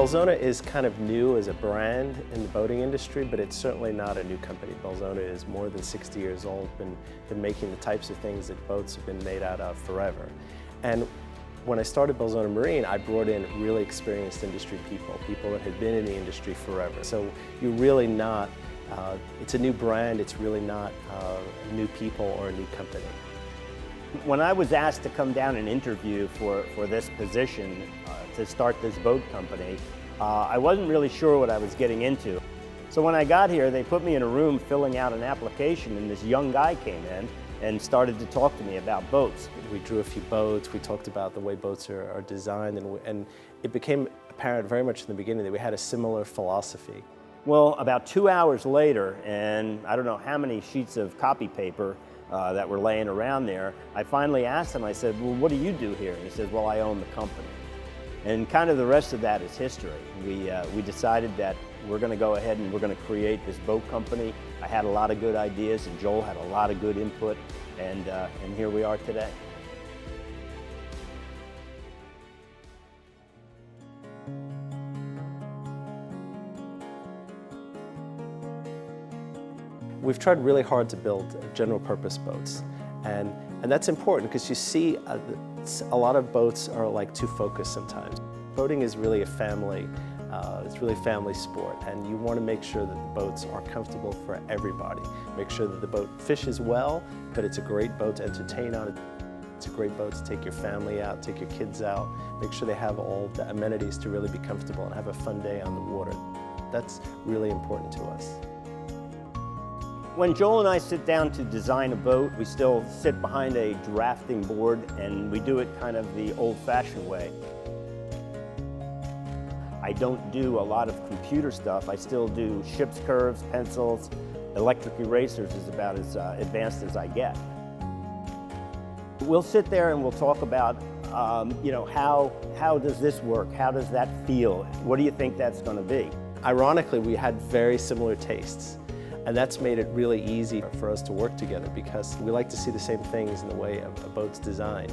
Belzona is kind of new as a brand in the boating industry, but it's certainly not a new company. Belzona is more than 60 years old, been making the types of things that boats have been made out of forever. And when I started Belzona Marine, I brought in really experienced industry people that had been in the industry forever. So you're really not, it's a new brand, it's really not new people or a new company. When I was asked to come down and interview for this position to start this boat company, I wasn't really sure what I was getting into. So when I got here, they put me in a room filling out an application, and this young guy came in and started to talk to me about boats. We drew a few boats, we talked about the way boats are designed, and it became apparent very much in the beginning that we had a similar philosophy. Well, about 2 hours later, and I don't know how many sheets of copy paper that were laying around there, I finally asked him, I said, well, what do you do here? And he said, well, I own the company. And kind of the rest of that is history. We decided that we're going to go ahead and we're going to create this boat company. I had a lot of good ideas, and Joel had a lot of good input, and here we are today. We've tried really hard to build general purpose boats, and that's important because you see a lot of boats are like too focused sometimes. Boating is really a family, it's really a family sport, and you want to make sure that the boats are comfortable for everybody. Make sure that the boat fishes well, but it's a great boat to entertain on. It's a great boat to take your family out, take your kids out, make sure they have all the amenities to really be comfortable and have a fun day on the water. That's really important to us. When Joel and I sit down to design a boat, we still sit behind a drafting board, and we do it kind of the old-fashioned way. I don't do a lot of computer stuff. I still do ship's curves, pencils. Electric erasers is about as advanced as I get. We'll sit there and we'll talk about, you know, how does this work? How does that feel? What do you think that's going to be? Ironically, we had very similar tastes. And that's made it really easy for us to work together because we like to see the same things in the way a boat's designed.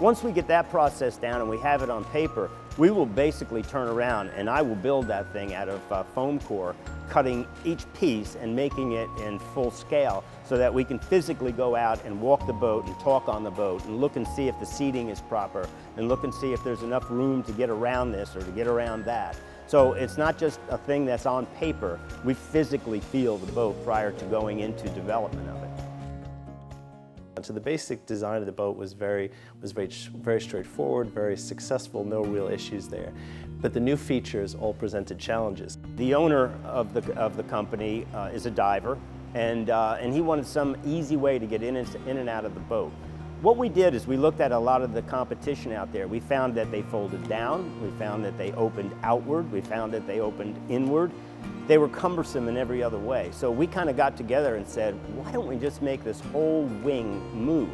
Once we get that process down and we have it on paper, we will basically turn around and I will build that thing out of foam core, cutting each piece and making it in full scale so that we can physically go out and walk the boat and talk on the boat and look and see if the seating is proper and look and see if there's enough room to get around this or to get around that. So it's not just a thing that's on paper, we physically feel the boat prior to going into development of it. So the basic design of the boat was very straightforward, very successful, no real issues there. But the new features all presented challenges. The owner of the company is a diver, and he wanted some easy way to get in and out of the boat. What we did is we looked at a lot of the competition out there. We found that they folded down, we found that they opened outward, we found that they opened inward. They were cumbersome in every other way. So we kind of got together and said, why don't we just make this whole wing move?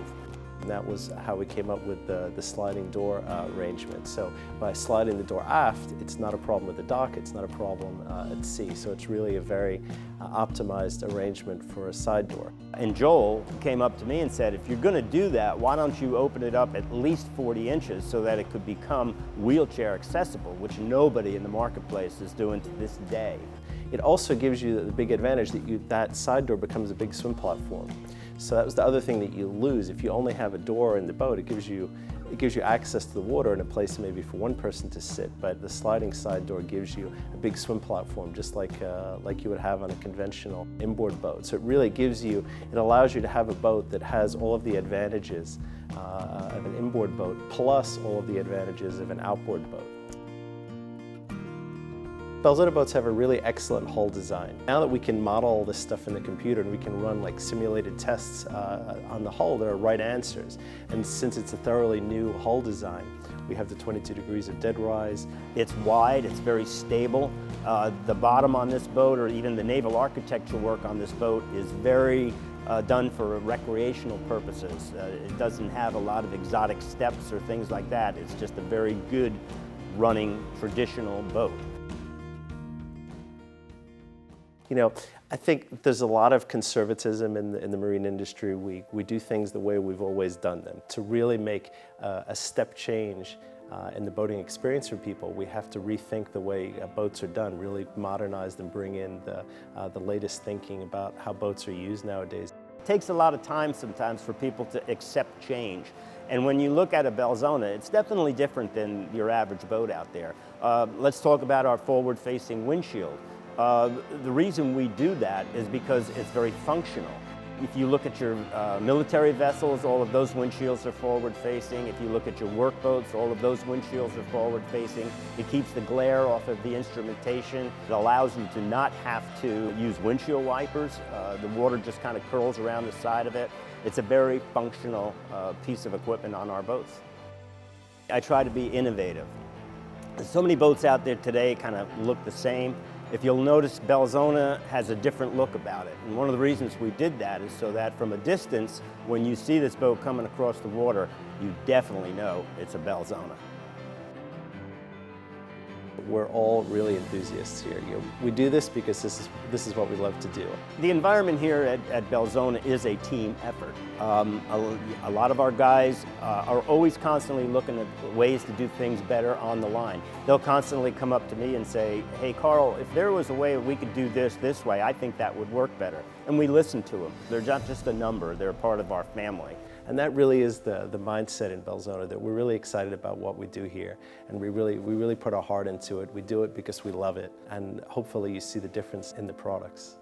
And that was how we came up with the sliding door arrangement. So by sliding the door aft, it's not a problem with the dock, it's not a problem at sea. So it's really a very optimized arrangement for a side door. And Joel came up to me and said, if you're going to do that, why don't you open it up at least 40 inches so that it could become wheelchair accessible, which nobody in the marketplace is doing to this day. It also gives you the big advantage that that side door becomes a big swim platform. So that was the other thing that you lose. If you only have a door in the boat, it gives you access to the water and a place maybe for one person to sit. But the sliding side door gives you a big swim platform, just like you would have on a conventional inboard boat. So it really it allows you to have a boat that has all of the advantages of an inboard boat, plus all of the advantages of an outboard boat. Belzona boats have a really excellent hull design. Now that we can model all this stuff in the computer and we can run like simulated tests on the hull, there are right answers. And since it's a thoroughly new hull design, we have the 22 degrees of dead rise. It's wide, it's very stable. The bottom on this boat, or even the naval architecture work on this boat, is very done for recreational purposes. It doesn't have a lot of exotic steps or things like that. It's just a very good running traditional boat. You know, I think there's a lot of conservatism in the marine industry. We do things the way we've always done them. To really make a step change in the boating experience for people, we have to rethink the way boats are done, really modernize them, bring in the latest thinking about how boats are used nowadays. It takes a lot of time sometimes for people to accept change. And when you look at a Belzona, it's definitely different than your average boat out there. Let's talk about our forward-facing windshield. The reason we do that is because it's very functional. If you look at your military vessels, all of those windshields are forward-facing. If you look at your workboats, all of those windshields are forward-facing. It keeps the glare off of the instrumentation. It allows you to not have to use windshield wipers. The water just kind of curls around the side of it. It's a very functional piece of equipment on our boats. I try to be innovative. There's so many boats out there today kind of look the same. If you'll notice, Belzona has a different look about it. And one of the reasons we did that is so that from a distance, when you see this boat coming across the water, you definitely know it's a Belzona. We're all really enthusiasts here. We do this because this is what we love to do. The environment here at Belzona is a team effort. A lot of our guys are always constantly looking at ways to do things better on the line. They'll constantly come up to me and say, "Hey Carl, if there was a way we could do this way, I think that would work better." And we listen to them. They're not just a number, they're a part of our family. And that really is the mindset in Belzona, that we're really excited about what we do here, and we really put our heart into it. We do it because we love it, and hopefully you see the difference in the products.